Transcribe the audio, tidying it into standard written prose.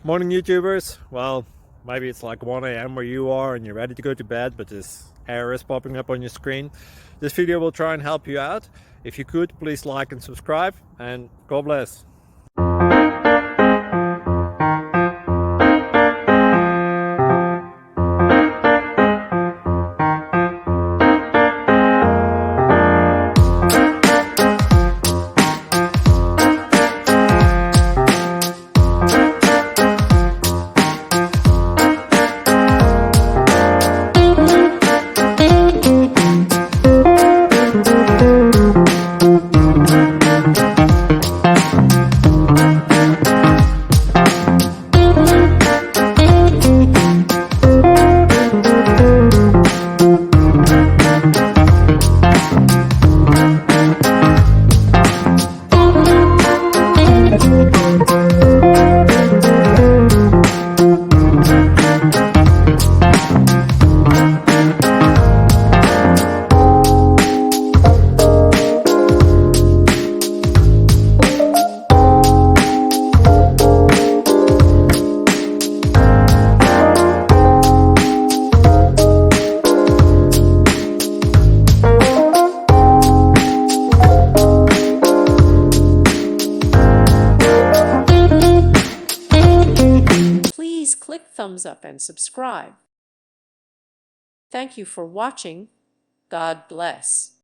Morning YouTubers. Well, maybe it's like 1 a.m. where you are and you're ready to go to bed, but this error is popping up on your screen. This video will try and help you out. If you could, please like and subscribe, and God bless. Please click thumbs up and subscribe. Thank you for watching. God bless.